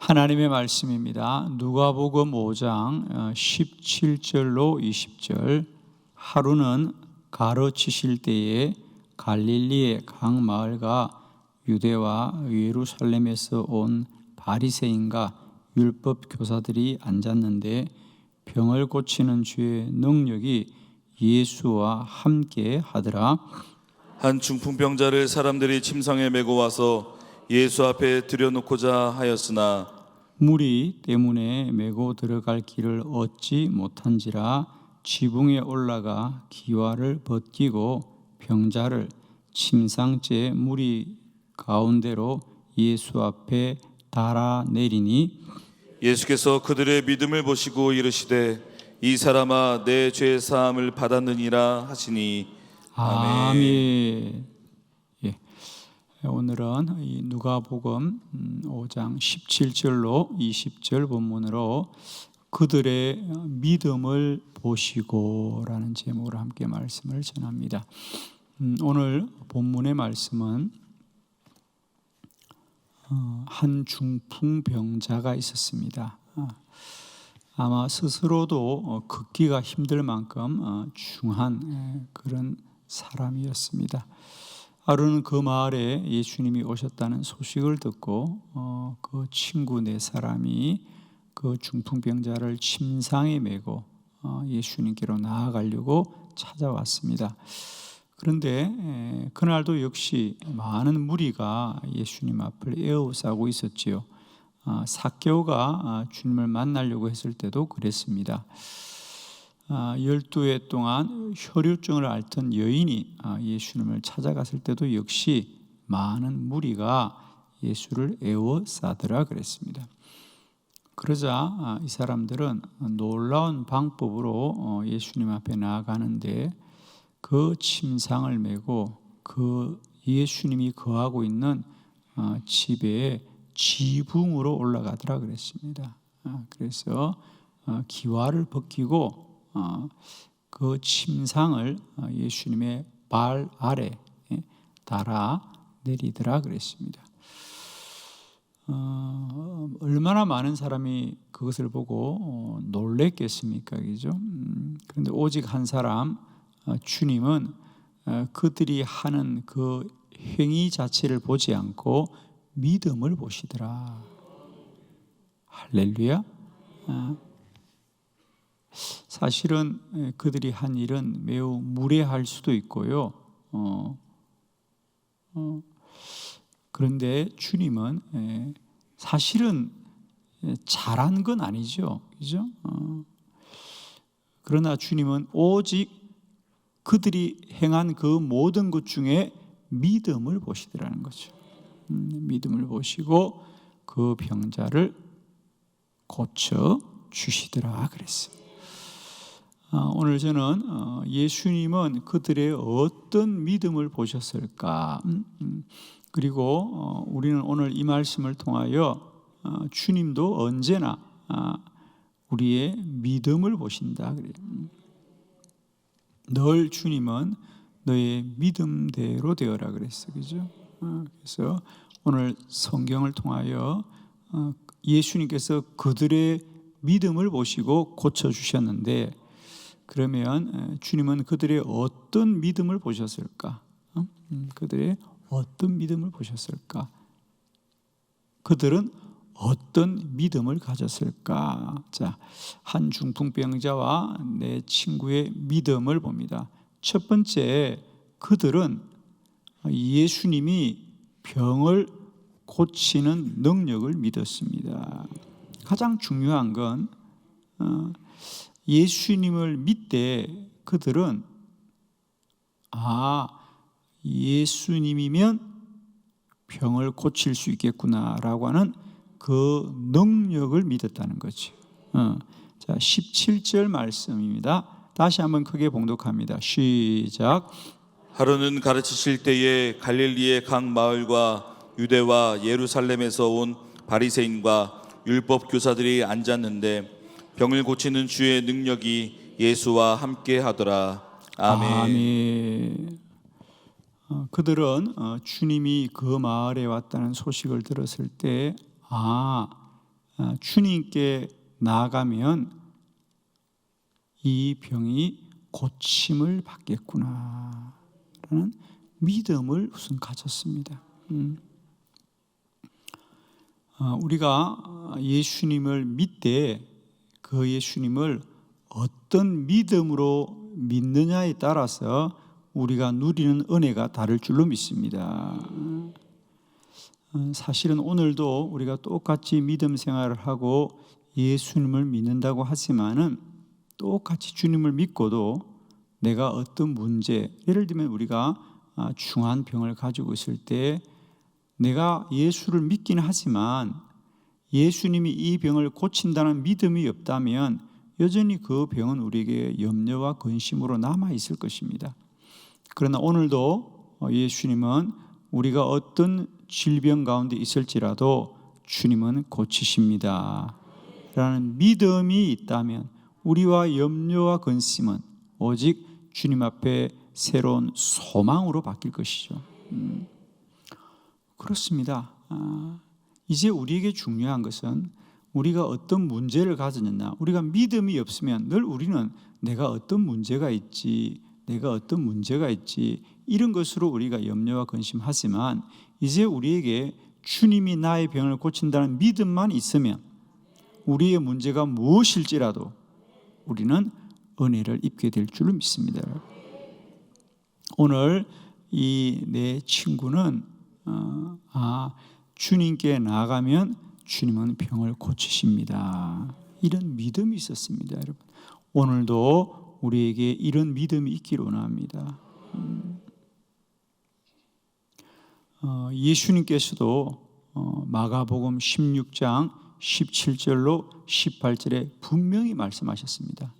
하나님의 말씀입니다. 누가복음 5장 17절로 20절. 하루는 가르치실 때에 갈릴리의 각 마을과 유대와 예루살렘에서 온 바리새인과 율법 교사들이 앉았는데 병을 고치는 주의 능력이 예수와 함께 하더라. 한 중풍병자를 사람들이 침상에 메고 와서 예수 앞에 들여놓고자 하였으나 무리 때문에 메고 들어갈 길을 얻지 못한지라 지붕에 올라가 기와를 벗기고 병자를 침상째 무리 가운데로 예수 앞에 달아내리니 예수께서 그들의 믿음을 보시고 이르시되 이 사람아 내 죄 사함을 받았느니라 하시니 아멘. 예. 오늘은 이 누가복음 5장 17절로 20절 본문으로 그들의 믿음을 보시고라는 제목으로 함께 말씀을 전합니다. 오늘 본문의 말씀은 한 중풍병자가 있었습니다. 아마 스스로도 걷기가 힘들 만큼 중한 그런 사람이었습니다. 하루는 그 마을에 예수님이 오셨다는 소식을 듣고 그 친구 네 사람이 그 중풍병자를 침상에 메고 예수님께로 나아가려고 찾아왔습니다. 그런데 그날도 역시 많은 무리가 예수님 앞을 에워싸고 있었지요. 삭개오가 주님을 만나려고 했을 때도 그랬습니다. 12해 동안 혈유증을 앓던 여인이 예수님을 찾아갔을 때도 역시 많은 무리가 예수를 에워싸더라 그랬습니다. 그러자 이 사람들은 놀라운 방법으로 예수님 앞에 나아가는데 그 침상을 메고 그 예수님이 거하고 있는 집에 지붕으로 올라가더라 그랬습니다. 그래서 기와를 벗기고 그 침상을 예수님의 발 아래 달아 내리더라 그랬습니다. 얼마나 많은 사람이 그것을 보고 놀랬겠습니까, 그죠? 그런데 오직 한 사람, 주님은 그들이 하는 그 행위 자체를 보지 않고 믿음을 보시더라. 할렐루야. 사실은 그들이 한 일은 매우 무례할 수도 있고요. 그런데 주님은 사실은 잘한 건 아니죠, 그죠? 그러나 주님은 오직 그들이 행한 그 모든 것 중에 믿음을 보시더라는 거죠. 믿음을 보시고 그 병자를 고쳐 주시더라 그랬어요. 오늘 저는 예수님은 그들의 어떤 믿음을 보셨을까? 그리고 우리는 오늘 이 말씀을 통하여 주님도 언제나 우리의 믿음을 보신다 그래요. 늘 주님은 너의 믿음대로 되어라 그랬어요, 그죠? 그래서 오늘 성경을 통하여 예수님께서 그들의 믿음을 보시고 고쳐 주셨는데, 그러면 주님은 그들의 어떤 믿음을 보셨을까? 그들의 어떤 믿음을 보셨을까? 그들은 어떤 믿음을 가졌을까? 자, 한 중풍병자와 내 친구의 믿음을 봅니다. 첫 번째, 그들은 예수님이 병을 고치는 능력을 믿었습니다. 가장 중요한 건 예수님을 믿되 그들은 예수님이면 병을 고칠 수 있겠구나라고 하는 그 능력을 믿었다는 거죠. 자, 17절 말씀입니다. 다시 한번 크게 봉독합니다. 시작. 하루는 가르치실 때에 갈릴리의 각 마을과 유대와 예루살렘에서 온 바리새인과 율법 교사들이 앉았는데 병을 고치는 주의 능력이 예수와 함께 하더라. 아멘. 그들은 주님이 그 마을에 왔다는 소식을 들었을 때 주님께 나아가면 이 병이 고침을 받겠구나 라는 믿음을 우선 가졌습니다. 우리가 예수님을 믿되 그 예수님을 어떤 믿음으로 믿느냐에 따라서 우리가 누리는 은혜가 다를 줄로 믿습니다. 사실은 오늘도 우리가 똑같이 믿음 생활을 하고 예수님을 믿는다고 하지만은 똑같이 주님을 믿고도 내가 어떤 문제, 예를 들면 우리가 중한 병을 가지고 있을 때 내가 예수를 믿기는 하지만 예수님이 이 병을 고친다는 믿음이 없다면 여전히 그 병은 우리에게 염려와 근심으로 남아 있을 것입니다. 그러나 오늘도 예수님은 우리가 어떤 질병 가운데 있을지라도 주님은 고치십니다 라는 믿음이 있다면 우리와 염려와 근심은 오직 주님 앞에 새로운 소망으로 바뀔 것이죠. 그렇습니다. 이제 우리에게 중요한 것은 우리가 어떤 문제를 가졌느냐, 우리가 믿음이 없으면 늘 우리는 내가 어떤 문제가 있지 이런 것으로 우리가 염려와 근심하지만 이제 우리에게 주님이 나의 병을 고친다는 믿음만 있으면 우리의 문제가 무엇일지라도 우리는 은혜를 입게 될 줄로 믿습니다. 오늘 이 내 친구는 주님께 나아가면 주님은 병을 고치십니다. 이런 믿음이 있었습니다, 여러분. 오늘도 우리에게 이런 믿음이 있기를 원합니다. 예수님께서도 마가복음 16장 17절로 18절에 분명히 말씀하셨습니다.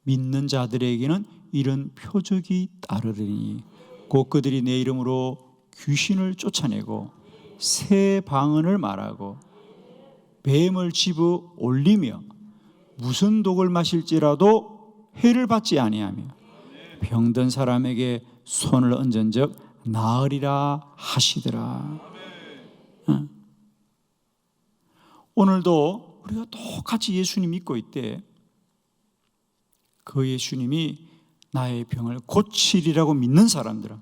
믿는 자들에게는 이런 표적이 따르리니 곧 그들이 내 이름으로 귀신을 쫓아내고 새 방언을 말하고 뱀을 집어 올리며 무슨 독을 마실지라도 해를 받지 아니하며 병든 사람에게 손을 얹은즉 나으리라 하시더라. 오늘도 우리가 똑같이 예수님 믿고 있대. 그 예수님이 나의 병을 고치리라고 믿는 사람들은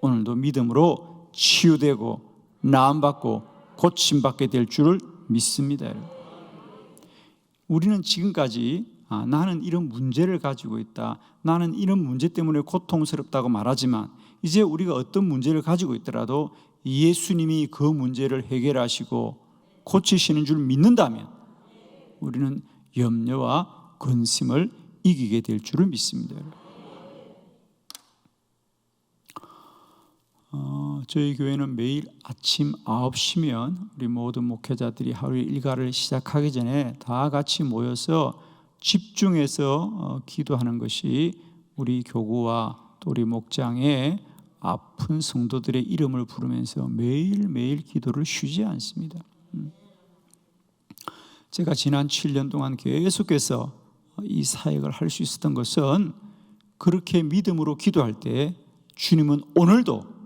오늘도 믿음으로 치유되고 나음받고 고침받게 될 줄을 믿습니다. 우리는 지금까지 나는 이런 문제를 가지고 있다, 나는 이런 문제 때문에 고통스럽다고 말하지만 이제 우리가 어떤 문제를 가지고 있더라도 예수님이 그 문제를 해결하시고 고치시는 줄 믿는다면 우리는 염려와 근심을 이기게 될 줄을 믿습니다. 저희 교회는 매일 아침 9시면 우리 모든 목회자들이 하루의 일과를 시작하기 전에 다 같이 모여서 집중해서 기도하는 것이 우리 교구와 또 우리 목장의 아픈 성도들의 이름을 부르면서 매일매일 기도를 쉬지 않습니다. 제가 지난 7년 동안 계속해서 이 사역을 할 수 있었던 것은 그렇게 믿음으로 기도할 때 주님은 오늘도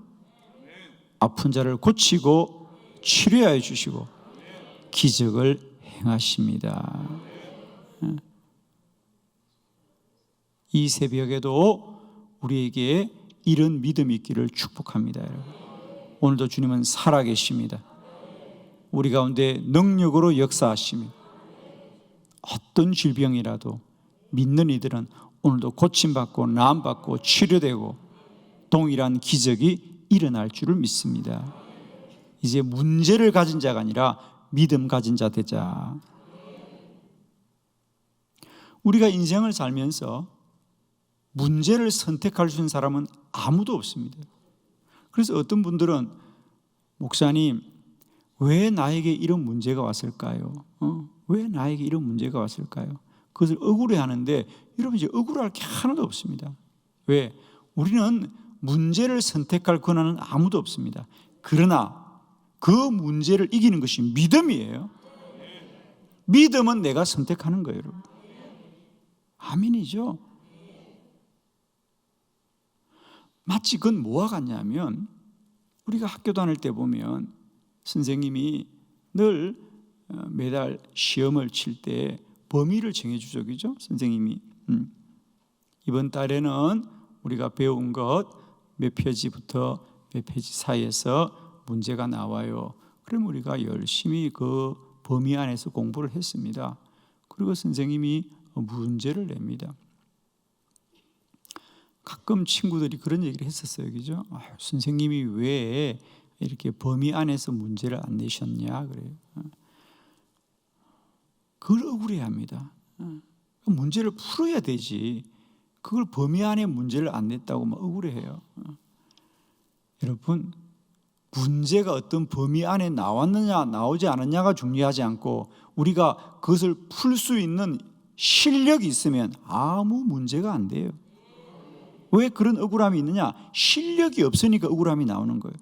아픈 자를 고치고 치료하여 주시고 기적을 행하십니다. 이 새벽에도 우리에게 이런 믿음이 있기를 축복합니다. 오늘도 주님은 살아계십니다. 우리 가운데 능력으로 역사하시며 어떤 질병이라도 믿는 이들은 오늘도 고침받고 나음받고 치료되고 동일한 기적이 일어날 줄을 믿습니다. 이제 문제를 가진 자가 아니라 믿음 가진 자 되자. 우리가 인생을 살면서 문제를 선택할 수 있는 사람은 아무도 없습니다. 그래서 어떤 분들은 목사님, 왜 나에게 이런 문제가 왔을까요? 왜 나에게 이런 문제가 왔을까요? 그것을 억울해하는데 여러분 이제 억울할 게 하나도 없습니다. 왜? 우리는 문제를 선택할 권한은 아무도 없습니다. 그러나 그 문제를 이기는 것이 믿음이에요. 믿음은 내가 선택하는 거예요, 여러분. 아멘이죠? 마치 그건 뭐와 같냐면 우리가 학교 다닐 때 보면 선생님이 늘 매달 시험을 칠 때 범위를 정해주죠, 그죠? 선생님이. 이번 달에는 우리가 배운 것 몇 페이지부터 몇 페이지 사이에서 문제가 나와요. 그럼 우리가 열심히 그 범위 안에서 공부를 했습니다. 그리고 선생님이 문제를 냅니다. 가끔 친구들이 그런 얘기를 했었어요, 그죠? 선생님이 왜 이렇게 범위 안에서 문제를 안 내셨냐 그래요. 그걸 억울해합니다. 문제를 풀어야 되지. 그걸 범위 안에 문제를 안 냈다고 막 억울해해요. 여러분, 문제가 어떤 범위 안에 나왔느냐 나오지 않았냐가 중요하지 않고 우리가 그것을 풀 수 있는 실력이 있으면 아무 문제가 안 돼요. 왜 그런 억울함이 있느냐? 실력이 없으니까 억울함이 나오는 거예요.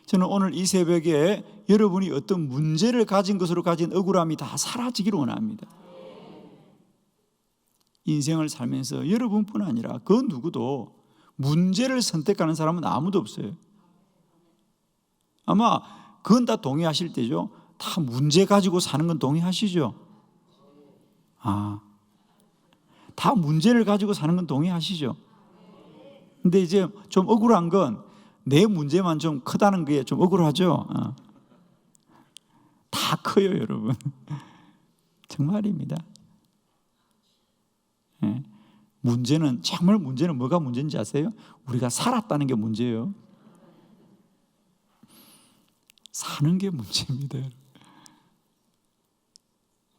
저는 오늘 이 새벽에 여러분이 어떤 문제를 가진 것으로 가진 억울함이 다 사라지기를 원합니다. 인생을 살면서 여러분뿐 아니라 그 누구도 문제를 선택하는 사람은 아무도 없어요. 아마 그건 다 동의하실 때죠. 다 문제 가지고 사는 건 동의하시죠? 다 문제를 가지고 사는 건 동의하시죠? 근데 이제 좀 억울한 건 내 문제만 좀 크다는 게 좀 억울하죠? 다 커요, 여러분. 정말입니다. 문제는, 정말 문제는 뭐가 문제인지 아세요? 우리가 살았다는 게 문제예요. 사는 게 문제입니다.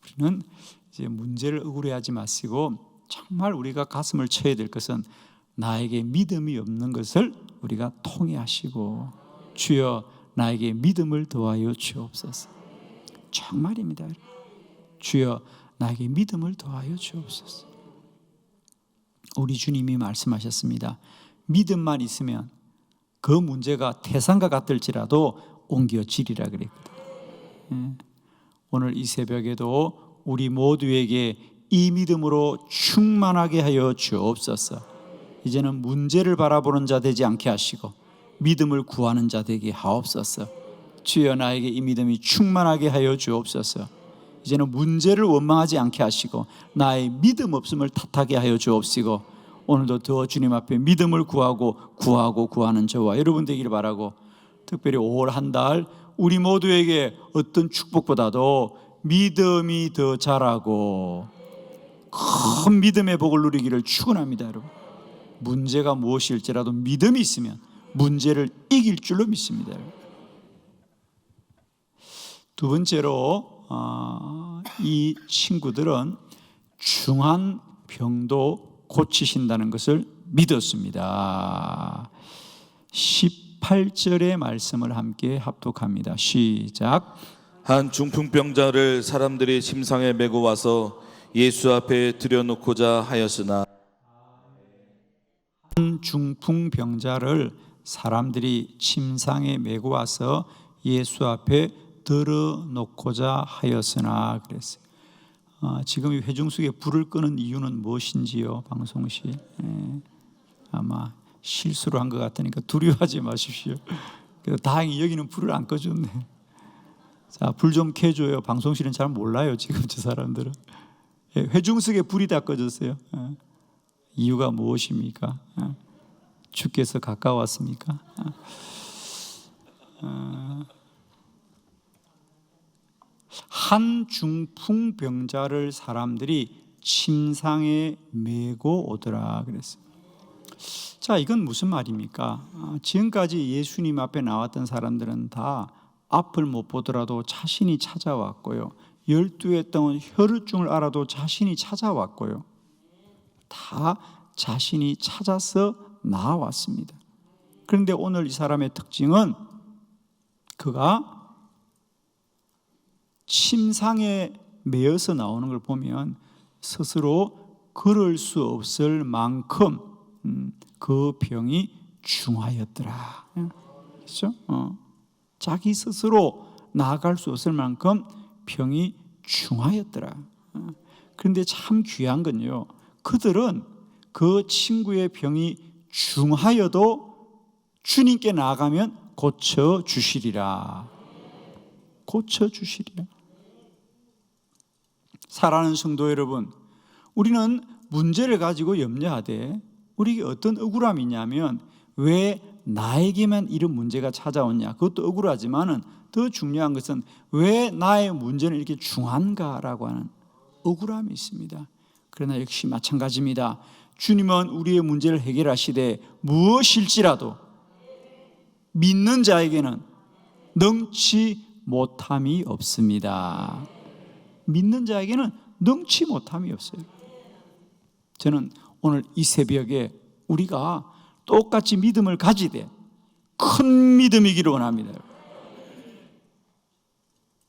우리는 이제 문제를 억울해하지 마시고 정말 우리가 가슴을 쳐야 될 것은 나에게 믿음이 없는 것을 우리가 통회하시고 주여 나에게 믿음을 더하여 주옵소서. 정말입니다. 주여 나에게 믿음을 더하여 주옵소서. 우리 주님이 말씀하셨습니다. 믿음만 있으면 그 문제가 태산과 같을지라도 옮겨지리라 그랬거든요. 오늘 이 새벽에도 우리 모두에게 이 믿음으로 충만하게 하여 주옵소서. 이제는 문제를 바라보는 자 되지 않게 하시고 믿음을 구하는 자 되게 하옵소서. 주여 나에게 이 믿음이 충만하게 하여 주옵소서. 이제는 문제를 원망하지 않게 하시고 나의 믿음 없음을 탓하게 하여 주옵시고 오늘도 더 주님 앞에 믿음을 구하는 저와 여러분 되기를 바라고 특별히 5월 한 달 우리 모두에게 어떤 축복보다도 믿음이 더 자라고 큰 믿음의 복을 누리기를 축원합니다. 여러분, 문제가 무엇일지라도 믿음이 있으면 문제를 이길 줄로 믿습니다. 두 번째로 이 친구들은 중한 병도 고치신다는 것을 믿었습니다. 18절의 말씀을 함께 합독합니다. 시작. 한 중풍병자를 사람들이 침상에 메고 와서 예수 앞에 들여놓고자 하였으나 한 중풍병자를 사람들이 침상에 메고 와서 예수 앞에 들어놓고자 하였으나 그랬어요. 지금 이 회중석에 불을 끄는 이유는 무엇인지요? 방송실 아마 실수로 한 것 같으니까 두려워하지 마십시오. 그래서 다행히 여기는 불을 안 꺼줬네. 자, 불 좀 켜줘요. 방송실은 잘 몰라요 지금 저 사람들은. 회중석에 불이 다 꺼졌어요. 이유가 무엇입니까? 주께서 가까웠습니까? 한 중풍병자를 사람들이 침상에 메고 오더라 그랬어요. 자, 이건 무슨 말입니까? 지금까지 예수님 앞에 나왔던 사람들은 다 앞을 못 보더라도 자신이 찾아왔고요. 12회 동안 혈루증을 알아도 자신이 찾아왔고요. 다 자신이 찾아서 나왔습니다. 그런데 오늘 이 사람의 특징은 그가 침상에 매여서 나오는 걸 보면 스스로 걸을 수 없을 만큼 그 병이 중하였더라. 그렇죠? 자기 스스로 나아갈 수 없을 만큼 병이 중하였더라. 그런데 참 귀한 건요, 그들은 그 친구의 병이 중하여도 주님께 나아가면 고쳐주시리라. 고쳐주시리라. 사랑하는 성도 여러분, 우리는 문제를 가지고 염려하되 우리에게 어떤 억울함이 있냐면 왜 나에게만 이런 문제가 찾아오냐, 그것도 억울하지만은 더 중요한 것은 왜 나의 문제는 이렇게 중한가라고 하는 억울함이 있습니다. 그러나 역시 마찬가지입니다. 주님은 우리의 문제를 해결하시되 무엇일지라도 믿는 자에게는 능치 못함이 없습니다. 믿는 자에게는 능치 못함이 없어요. 저는 오늘 이 새벽에 우리가 똑같이 믿음을 가지되 큰 믿음이기를 원합니다.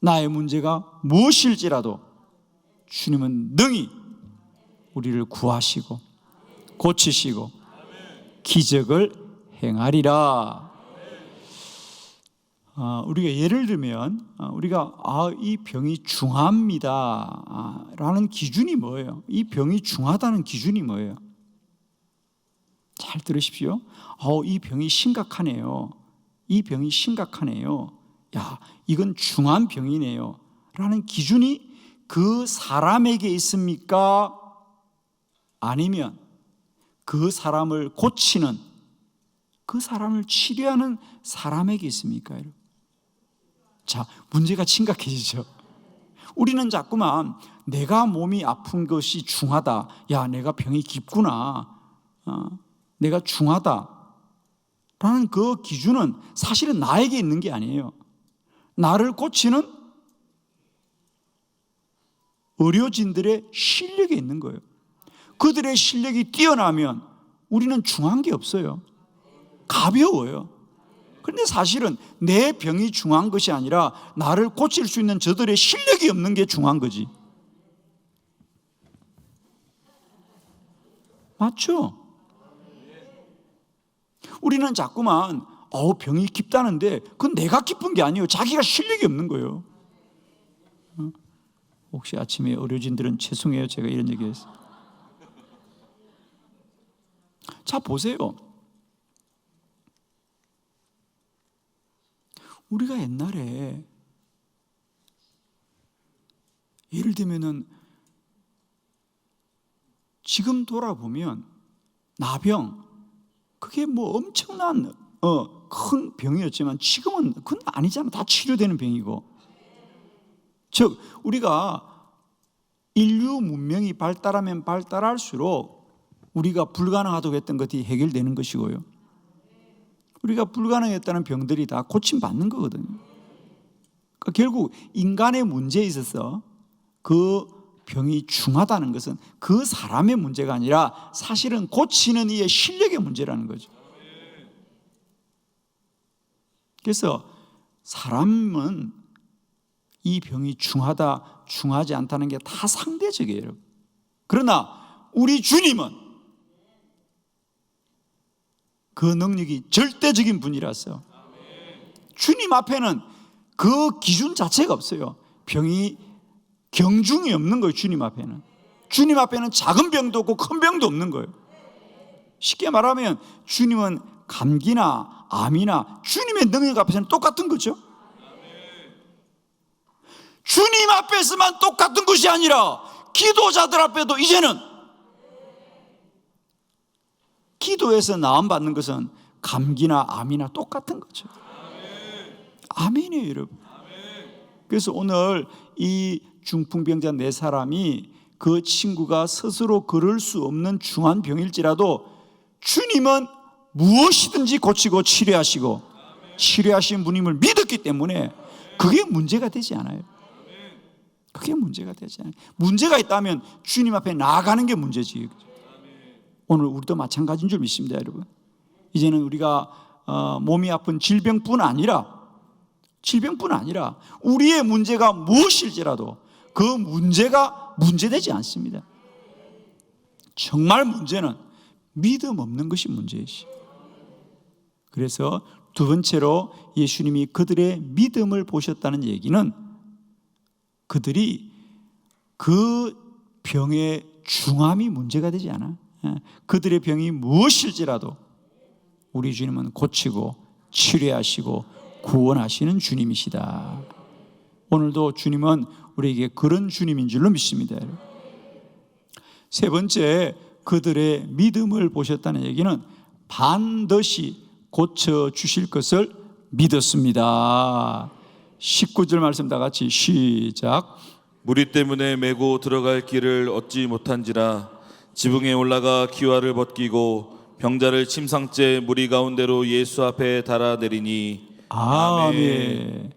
나의 문제가 무엇일지라도 주님은 능히 우리를 구하시고 고치시고 기적을 행하리라. 우리가 예를 들면 우리가 이 병이 중합니다 라는 기준이 뭐예요? 이 병이 중하다는 기준이 뭐예요? 잘 들으십시오. 이 병이 심각하네요. 이 병이 심각하네요. 야, 이건 중한 병이네요 라는 기준이 그 사람에게 있습니까? 아니면 그 사람을 고치는, 그 사람을 치료하는 사람에게 있습니까? 자, 문제가 심각해지죠. 우리는 자꾸만 내가 몸이 아픈 것이 중하다, 야, 내가 병이 깊구나, 내가 중하다 라는 그 기준은 사실은 나에게 있는 게 아니에요. 나를 고치는 의료진들의 실력에 있는 거예요. 그들의 실력이 뛰어나면 우리는 중한 게 없어요. 가벼워요. 그런데 사실은 내 병이 중한 것이 아니라 나를 고칠 수 있는 저들의 실력이 없는 게 중한 거지. 맞죠? 우리는 자꾸만 병이 깊다는데 그건 내가 깊은 게 아니에요. 자기가 실력이 없는 거예요. 혹시 아침에 의료진들은 죄송해요, 제가 이런 얘기했어요. 자, 보세요. 우리가 옛날에 예를 들면은 지금 돌아보면 나병, 그게 뭐 엄청난 큰 병이었지만 지금은 그건 아니잖아. 다 치료되는 병이고. 즉 우리가 인류 문명이 발달하면 발달할수록 우리가 불가능하다고 했던 것이 해결되는 것이고요. 우리가 불가능했다는 병들이 다 고침받는 거거든요. 그러니까 결국 인간의 문제에 있어서 그 병이 중하다는 것은 그 사람의 문제가 아니라 사실은 고치는 이의 실력의 문제라는 거죠. 그래서 사람은 이 병이 중하다, 중하지 않다는 게 다 상대적이에요. 그러나 우리 주님은 그 능력이 절대적인 분이라서 주님 앞에는 그 기준 자체가 없어요. 병이 경중이 없는 거예요. 주님 앞에는. 주님 앞에는 작은 병도 없고 큰 병도 없는 거예요. 쉽게 말하면 주님은 감기나 암이나 주님의 능력 앞에서는 똑같은 거죠. 주님 앞에서만 똑같은 것이 아니라 기도자들 앞에도 이제는 기도에서 나음받는 것은 감기나 암이나 똑같은 거죠. 아멘이에요, 여러분. 그래서 오늘 이 중풍병자 4사람이 그 친구가 스스로 걸을 수 없는 중한 병일지라도 주님은 무엇이든지 고치고 치료하시고 치료하신 분임을 믿었기 때문에 그게 문제가 되지 않아요. 그게 문제가 되지 않아요. 문제가 있다면 주님 앞에 나아가는 게 문제지. 오늘 우리도 마찬가지인 줄 믿습니다, 여러분. 이제는 우리가 몸이 아픈 질병뿐 아니라 우리의 문제가 무엇일지라도 그 문제가 문제되지 않습니다. 정말 문제는 믿음 없는 것이 문제이시. 그래서 두 번째로 예수님이 그들의 믿음을 보셨다는 얘기는 그들이 그 병의 중함이 문제가 되지 않아. 그들의 병이 무엇일지라도 우리 주님은 고치고 치료하시고 구원하시는 주님이시다. 오늘도 주님은 우리에게 그런 주님인 줄로 믿습니다. 세 번째, 그들의 믿음을 보셨다는 얘기는 반드시 고쳐주실 것을 믿었습니다. 19절 말씀 다 같이 시작. 무리 때문에 메고 들어갈 길을 얻지 못한지라 지붕에 올라가 기와를 벗기고 병자를 침상째 무리 가운데로 예수 앞에 달아내리니 아멘.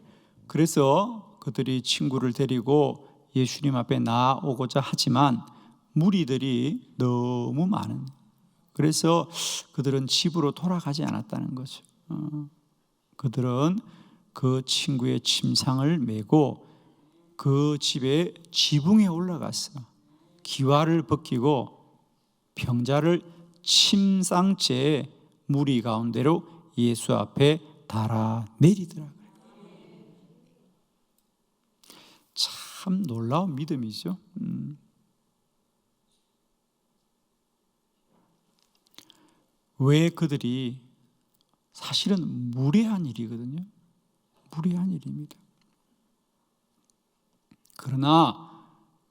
그래서 그들이 친구를 데리고 예수님 앞에 나오고자 하지만 무리들이 너무 많은, 그래서 그들은 집으로 돌아가지 않았다는 거죠. 그들은 그 친구의 침상을 메고 그 집의 지붕에 올라갔어. 기와를 벗기고 병자를 침상째에 무리 가운데로 예수 앞에 달아내리더라고요. 참 놀라운 믿음이죠. 왜 그들이, 사실은 무례한 일이거든요. 무례한 일입니다. 그러나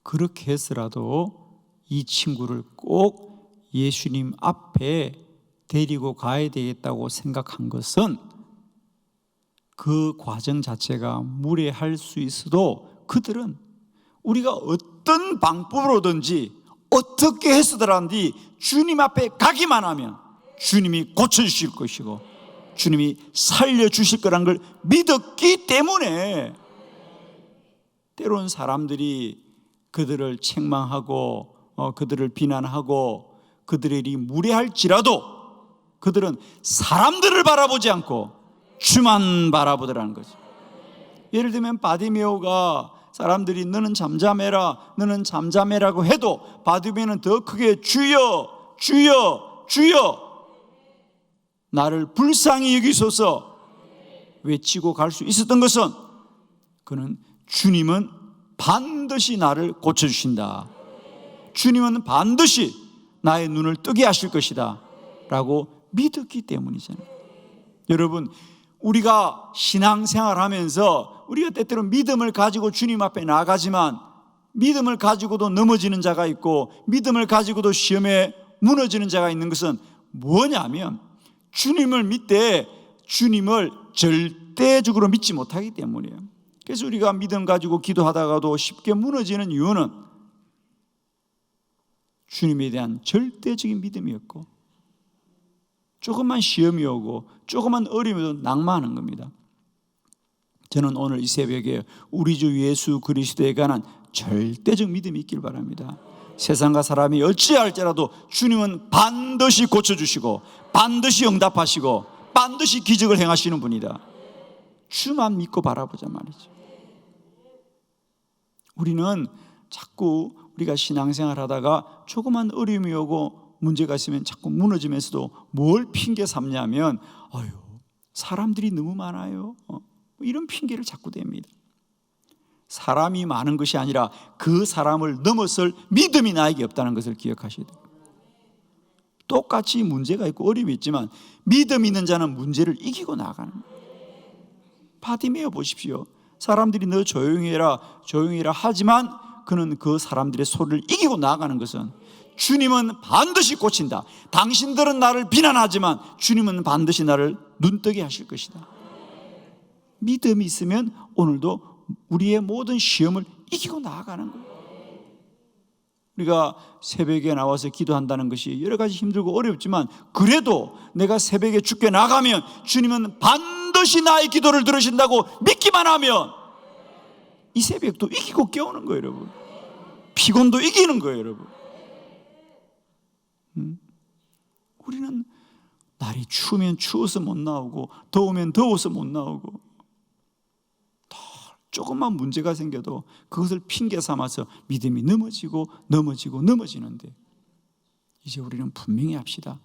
그렇게 해서라도 이 친구를 꼭 예수님 앞에 데리고 가야 되겠다고 생각한 것은 그 과정 자체가 무례할 수 있어도 그들은 우리가 어떤 방법으로든지 어떻게 해서든지 주님 앞에 가기만 하면 주님이 고쳐주실 것이고 주님이 살려주실 거란 걸 믿었기 때문에 때로는 사람들이 그들을 책망하고 그들을 비난하고 그들의 일이 무례할지라도 그들은 사람들을 바라보지 않고 주만 바라보더라는 거죠. 예를 들면 바디메오가 사람들이 너는 잠잠해라, 너는 잠잠해라고 해도 바디메오는 더 크게 주여, 주여, 주여 나를 불쌍히 여기소서 외치고 갈 수 있었던 것은 그는 주님은 반드시 나를 고쳐주신다, 주님은 반드시 나의 눈을 뜨게 하실 것이다 라고 믿었기 때문이잖아요. 여러분, 우리가 신앙생활 하면서 우리가 때때로 믿음을 가지고 주님 앞에 나가지만 믿음을 가지고도 넘어지는 자가 있고 믿음을 가지고도 시험에 무너지는 자가 있는 것은 뭐냐면 주님을 믿되 주님을 절대적으로 믿지 못하기 때문이에요. 그래서 우리가 믿음 가지고 기도하다가도 쉽게 무너지는 이유는 주님에 대한 절대적인 믿음이었고 조금만 시험이 오고 조금만 어려움이 오도 낙마하는 겁니다. 저는 오늘 이 새벽에 우리 주 예수 그리스도에 관한 절대적 믿음이 있길 바랍니다. 세상과 사람이 어찌할지라도 주님은 반드시 고쳐주시고 반드시 응답하시고 반드시 기적을 행하시는 분이다. 주만 믿고 바라보자 말이죠. 우리는 자꾸 우리가 신앙생활 하다가 조그만 어려움이 오고 문제가 있으면 자꾸 무너지면서도 뭘 핑계 삼냐면 아유 사람들이 너무 많아요, 이런 핑계를 자꾸 댑니다. 사람이 많은 것이 아니라 그 사람을 넘어설 믿음이 나에게 없다는 것을 기억하셔야 돼요. 똑같이 문제가 있고 어려움이 있지만 믿음 있는 자는 문제를 이기고 나가는 거예요. 바디메오 보십시오. 사람들이 너 조용히 해라 조용히 해라 하지만 그는 그 사람들의 소리를 이기고 나가는 것은 주님은 반드시 고친다. 당신들은 나를 비난하지만 주님은 반드시 나를 눈뜨게 하실 것이다. 믿음이 있으면 오늘도 우리의 모든 시험을 이기고 나아가는 거예요. 우리가 새벽에 나와서 기도한다는 것이 여러 가지 힘들고 어렵지만 그래도 내가 새벽에 죽게 나가면 주님은 반드시 나의 기도를 들으신다고 믿기만 하면 이 새벽도 이기고 깨우는 거예요, 여러분. 피곤도 이기는 거예요, 여러분. 우리는 날이 추우면 추워서 못 나오고 더우면 더워서 못 나오고 조금만 문제가 생겨도 그것을 핑계 삼아서 믿음이 넘어지는데 이제 우리는 분명히 합시다.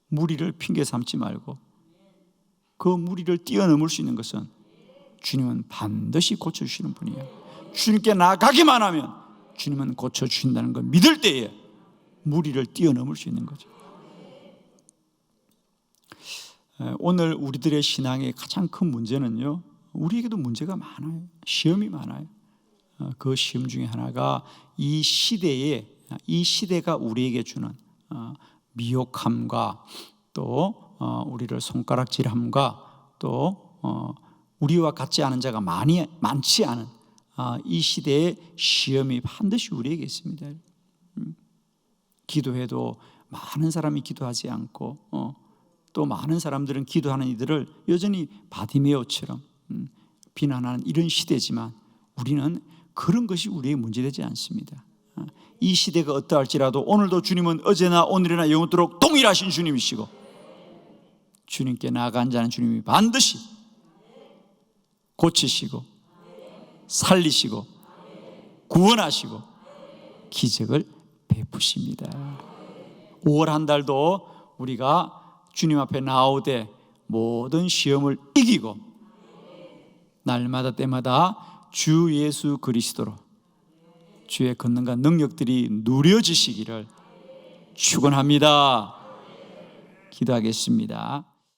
무리를 핑계 삼지 말고 그 무리를 뛰어넘을 수 있는 것은 주님은 반드시 고쳐주시는 분이에요. 주님께 나가기만 하면 주님은 고쳐주신다는 걸 믿을 때에 무리를 뛰어넘을 수 있는 거죠. 오늘 우리들의 신앙의 가장 큰 문제는요, 우리에게도 문제가 많아요. 시험이 많아요. 그 시험 중에 하나가 이 시대가 우리에게 주는 미혹함과 또 우리를 손가락질함과 또 우리와 같지 않은 자가 많지 않은 이 시대의 시험이 반드시 우리에게 있습니다. 기도해도 많은 사람이 기도하지 않고 또 많은 사람들은 기도하는 이들을 여전히 바디메오처럼 비난하는 이런 시대지만 우리는 그런 것이 우리의 문제되지 않습니다. 이 시대가 어떠할지라도 오늘도 주님은 어제나 오늘이나 영원토록 동일하신 주님이시고 주님께 나아간 자는 주님이 반드시 고치시고 살리시고 구원하시고 기적을 베푸십니다. 5월 한 달도 우리가 주님 앞에 나오되 모든 시험을 이기고 날마다 때마다 주 예수 그리스도로 주의 권능과 능력들이 누려지시기를 축원합니다. 기도하겠습니다.